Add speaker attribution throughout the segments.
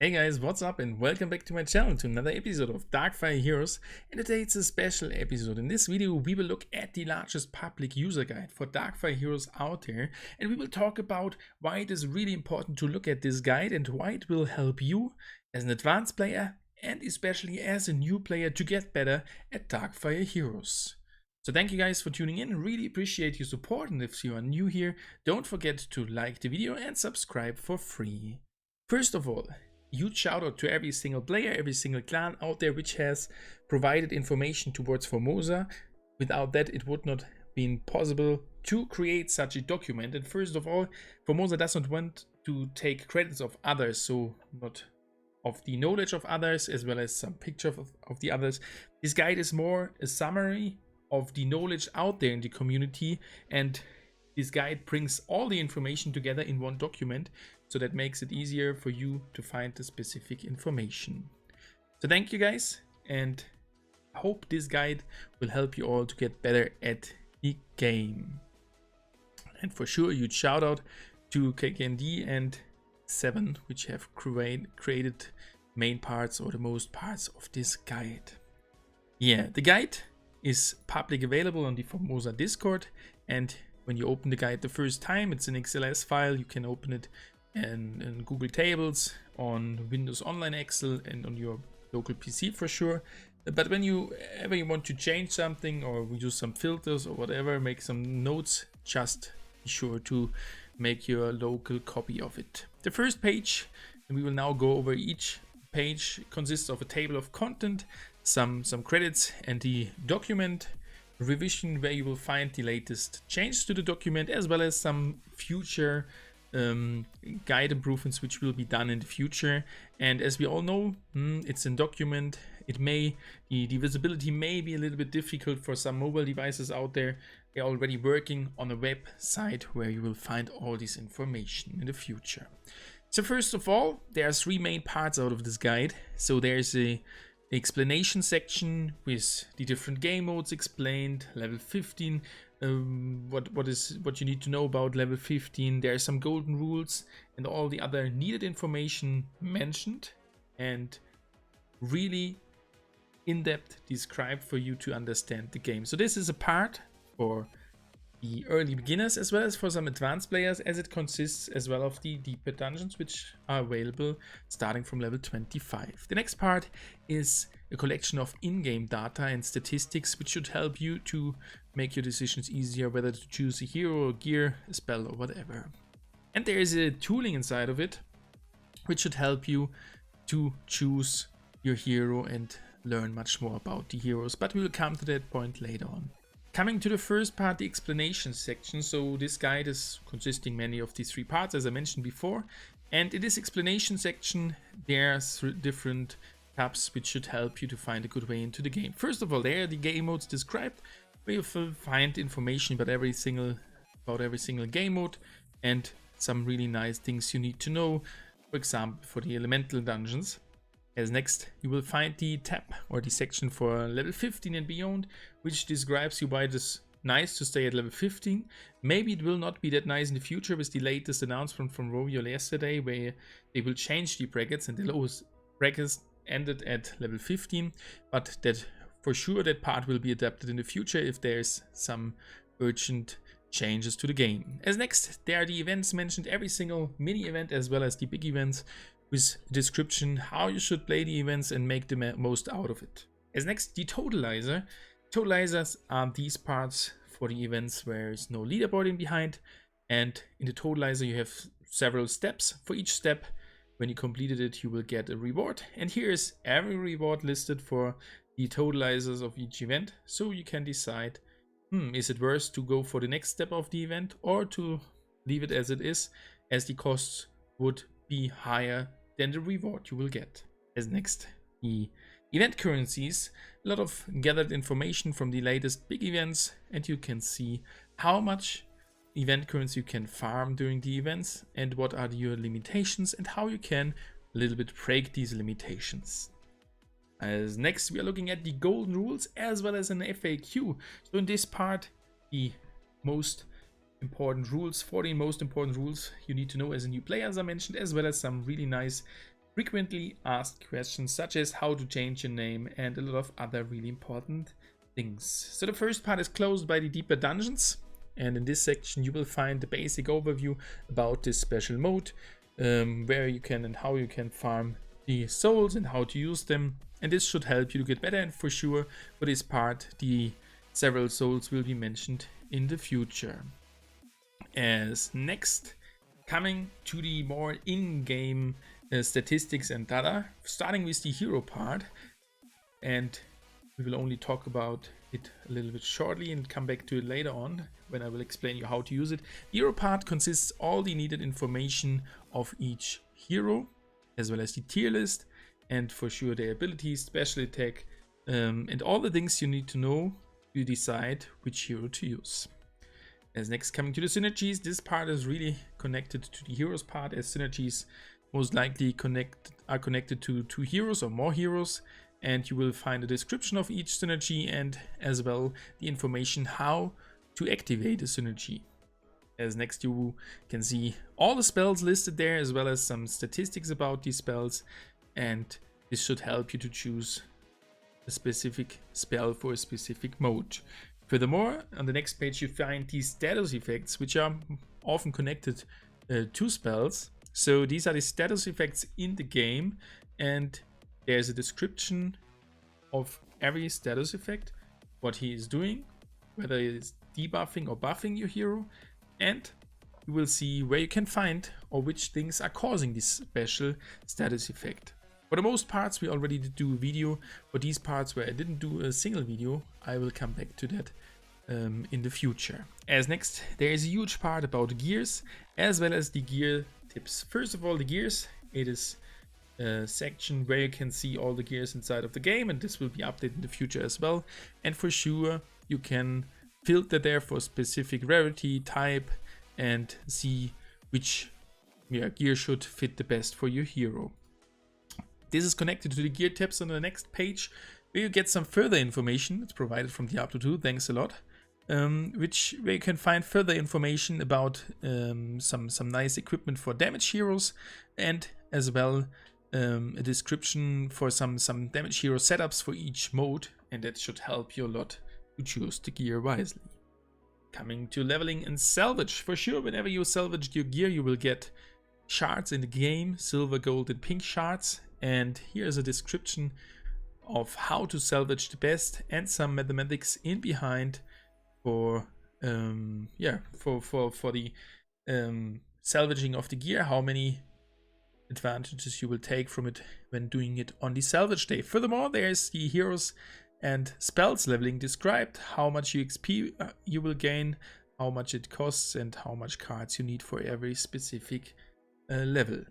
Speaker 1: Hey guys, what's up and welcome back to my channel to another episode of Darkfire Heroes. And today it's a special episode. In this video we will look at the largest public user guide for Darkfire Heroes out there, and we will talk about why it is really important to look at this guide and why it will help you as an advanced player and especially as a new player to get better at Darkfire Heroes. So thank you guys for tuning in, really appreciate your support, and if you are new here, don't forget to like the video and subscribe for free. First of all, huge shout out to every single player, every single clan out there which has provided information towards Formosa. Without that, it would not been possible to create such a document. And first of all, Formosa does not want to take credits of others, so not of the knowledge of others as well as some picture of the others. This guide is more a summary of the knowledge out there in the community, and this guide brings all the information together in one document, so that makes it easier for you to find the specific information. So thank you guys, and I hope this guide will help you all to get better at the game. And for sure, huge shout out to KKND and 7, which have created main parts or the most parts of this guide. Yeah, the guide is public available on the Formosa Discord, and when you open the guide the first time, it's an XLS file. You can open it in Google Tables, on Windows Online Excel, and on your local PC for sure. But when you want to change something or use some filters or whatever, make some notes, just be sure to make your local copy of it. The first page, and we will now go over each page, consists of a table of content, some credits, and the document revision where you will find the latest changes to the document, as well as some future guide improvements which will be done in the future. And as we all know, it's a document. The visibility may be a little bit difficult for some mobile devices out there. They're already working on a website where you will find all this information in the future. So first of all, there are three main parts out of this guide. So there's a explanation section with the different game modes explained, level 15, what you need to know about level 15. There are some golden rules and all the other needed information mentioned and really in-depth described for you to understand the game. So this is a part for the early beginners as well as for some advanced players, as it consists as well of the deeper dungeons which are available starting from level 25. The next part is a collection of in-game data and statistics which should help you to make your decisions easier, whether to choose a hero, a gear, a spell, or whatever. And there is a tooling inside of it which should help you to choose your hero and learn much more about the heroes, but we will come to that point later on. Coming to the first part, the explanation section. So this guide is consisting mainly of these three parts, as I mentioned before. And in this explanation section, there's different tabs which should help you to find a good way into the game. First of all, there are the game modes described, where you will find information about every single game mode and some really nice things you need to know. For example, for the elemental dungeons. As next, you will find the tab or the section for level 15 and beyond, which describes you why it is nice to stay at level 15. Maybe it will not be that nice in the future with the latest announcement from Rovio yesterday, where they will change the brackets and the lowest brackets ended at level 15. But that for sure, that part will be adapted in the future if there's some urgent changes to the game. As next, there are the events mentioned, every single mini event as well as the big events, with a description how you should play the events and make the most out of it. As next, the totalizer. Totalizers are these parts for the events where there's no leaderboarding behind, and in the totalizer you have several steps. For each step, when you completed it, you will get a reward, and here is every reward listed for the totalizers of each event, so you can decide, is it worth to go for the next step of the event or to leave it as it is, as the costs would be higher than the reward you will get. As next, the event currencies. A lot of gathered information from the latest big events, and you can see how much event currency you can farm during the events and what are your limitations and how you can a little bit break these limitations. As next, we are looking at the golden rules as well as an FAQ. So in this part, the most important rules, 14 most important rules you need to know as a new player, as I mentioned, as well as some really nice frequently asked questions such as how to change your name and a lot of other really important things. So the first part is closed by the deeper dungeons, and in this section you will find the basic overview about this special mode, where you can and how you can farm the souls and how to use them, and this should help you to get better. And for sure for this part the several souls will be mentioned in the future. As next, coming to the more in-game statistics and data, starting with the hero part, and we will only talk about it a little bit shortly and come back to it later on when I will explain you how to use it. The hero part consists all the needed information of each hero, as well as the tier list, and for sure their abilities, special attack, and all the things you need to know to decide which hero to use. As next, coming to the synergies, this part is really connected to the heroes part, as synergies most likely are connected to 2 heroes or more heroes, and you will find a description of each synergy and as well the information how to activate a synergy. As next, you can see all the spells listed there, as well as some statistics about these spells, and this should help you to choose a specific spell for a specific mode. Furthermore, on the next page you find these status effects, which are often connected to spells. So these are the status effects in the game, and there's a description of every status effect, what he is doing, whether it is debuffing or buffing your hero, and you will see where you can find or which things are causing this special status effect. For the most parts we already did do a video. For these parts where I didn't do a single video, I will come back to that in the future. As next, there is a huge part about gears as well as the gear tips. First of all, the gears, it is a section where you can see all the gears inside of the game, and this will be updated in the future as well. And for sure you can filter there for specific rarity type and see which gear should fit the best for your hero. This is connected to the gear tips on the next page, where you get some further information. It's provided from Diablo 2, thanks a lot. Where you can find further information about some nice equipment for damage heroes, and as well a description for some damage hero setups for each mode, and that should help you a lot to choose the gear wisely. Coming to leveling and salvage, for sure whenever you salvage your gear you will get shards in the game, silver, gold and pink shards. And here's a description of how to salvage the best and some mathematics in behind for the salvaging of the gear, how many advantages you will take from it when doing it on the salvage day. Furthermore, there's the heroes and spells leveling described, how much XP you will gain, how much it costs, and how much cards you need for every specific level.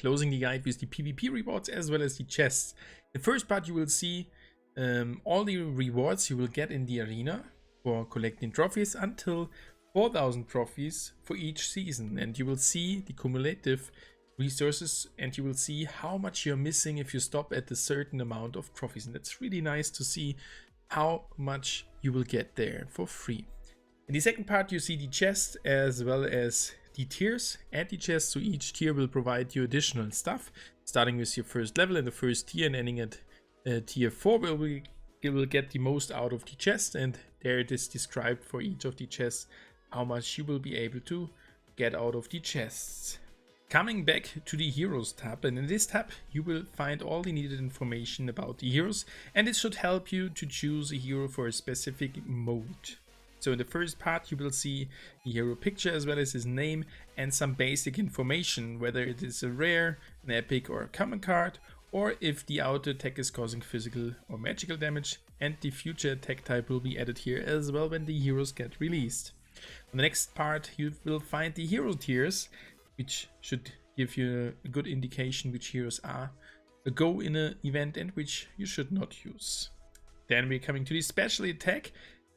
Speaker 1: Closing the guide with the PvP rewards as well as the chests. The first part you will see all the rewards you will get in the arena for collecting trophies until 4,000 trophies for each season, and you will see the cumulative resources, and you will see how much you're missing if you stop at a certain amount of trophies, and it's really nice to see how much you will get there for free. In the second part you see the chest as well as the tiers and the chests. So each tier will provide you additional stuff, starting with your first level in the first tier and ending at tier 4, where you will get the most out of the chest, and there it is described for each of the chests how much you will be able to get out of the chests. Coming back to the heroes tab, and in this tab you will find all the needed information about the heroes, and it should help you to choose a hero for a specific mode. So in the first part you will see the hero picture as well as his name and some basic information, whether it is a rare, an epic or a common card, or if the auto attack is causing physical or magical damage, and the future attack type will be added here as well when the heroes get released. On the next part you will find the hero tiers, which should give you a good indication which heroes are a go in an event and which you should not use. Then we're coming to the special attack,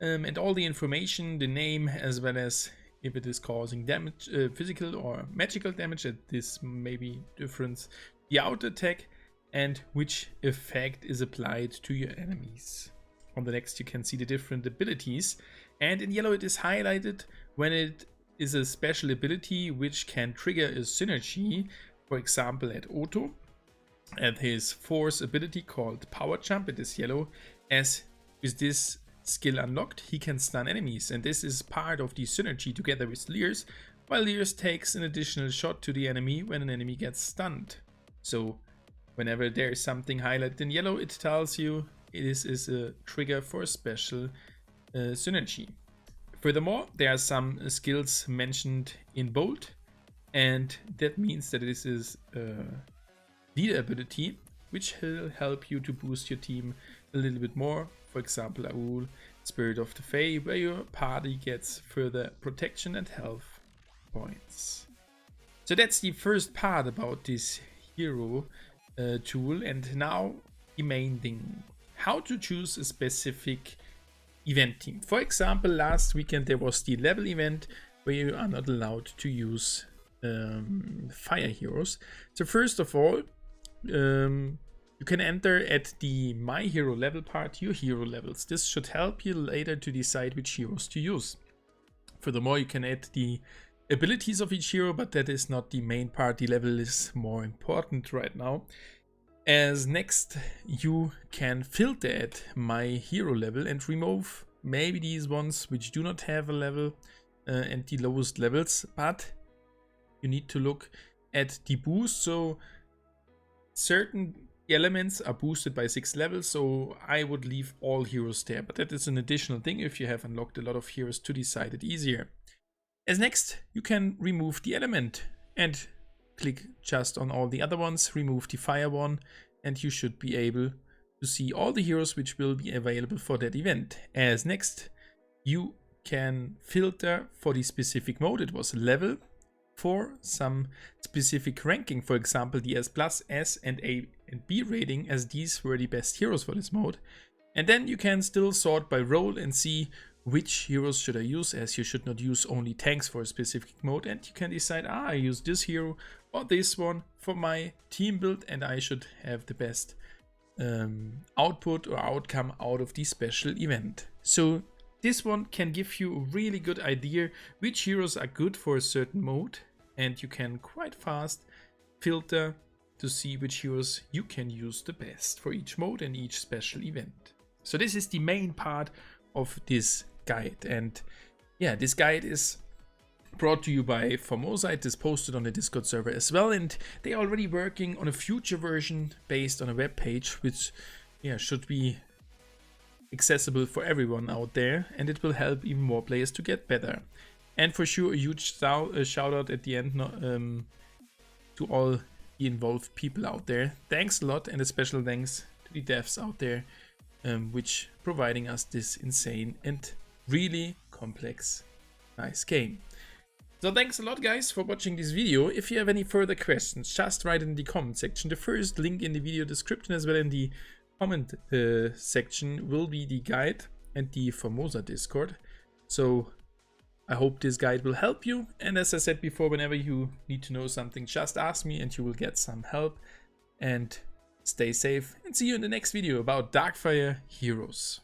Speaker 1: and all the information, the name, as well as if it is causing damage, physical or magical damage, that this may be different, the auto attack, and which effect is applied to your enemies. On the next you can see the different abilities, and in yellow it is highlighted when it is a special ability which can trigger a synergy, for example at auto, And his force ability called Power Jump, it is yellow, as with this skill unlocked, he can stun enemies, and this is part of the synergy together with Leers, while Leers takes an additional shot to the enemy when an enemy gets stunned. So whenever there is something highlighted in yellow, it tells you this is a trigger for a special synergy. Furthermore, there are some skills mentioned in bold, and that means that this is leader ability, which will help you to boost your team a little bit more. For example, Aul, Spirit of the Fae, where your party gets further protection and health points. So that's the first part about this hero tool, and now the main thing: how to choose a specific event team. For example, last weekend there was the level event where you are not allowed to use fire heroes. So first of all, you can enter at the My Hero level part your hero levels. This should help you later to decide which heroes to use. Furthermore, you can add the abilities of each hero, but that is not the main part. The level is more important right now. As next, you can filter at My Hero level and remove maybe these ones which do not have a level and the lowest levels, but you need to look at the boost. So certain elements are boosted by 6 levels, so I would leave all heroes there, but that is an additional thing if you have unlocked a lot of heroes to decide it easier. As next, you can remove the element and click just on all the other ones, remove the fire one, and you should be able to see all the heroes which will be available for that event. As next, you can filter for the specific mode. It was a level for some specific ranking, for example the S+, S and A and B rating, as these were the best heroes for this mode. And then you can still sort by role and see which heroes should I use, as you should not use only tanks for a specific mode, and you can decide, I use this hero or this one for my team build, and I should have the best output or outcome out of the special event. So this one can give you a really good idea which heroes are good for a certain mode, and you can quite fast filter to see which heroes you can use the best for each mode and each special event. So this is the main part of this guide, and yeah, this guide is brought to you by Formosa. It is posted on the Discord server as well, and they are already working on a future version based on a web page, which should be accessible for everyone out there, and it will help even more players to get better. And for sure, a huge shout out at the end to all the involved people out there. Thanks a lot, and a special thanks to the devs out there, which providing us this insane and really complex, nice game. So thanks a lot, guys, for watching this video. If you have any further questions, just write in the comment section. The first link in the video description as well in the comment section will be the guide and the Formosa Discord. So I hope this guide will help you, and as I said before, whenever you need to know something, just ask me and you will get some help. And stay safe, and see you in the next video about Darkfire Heroes.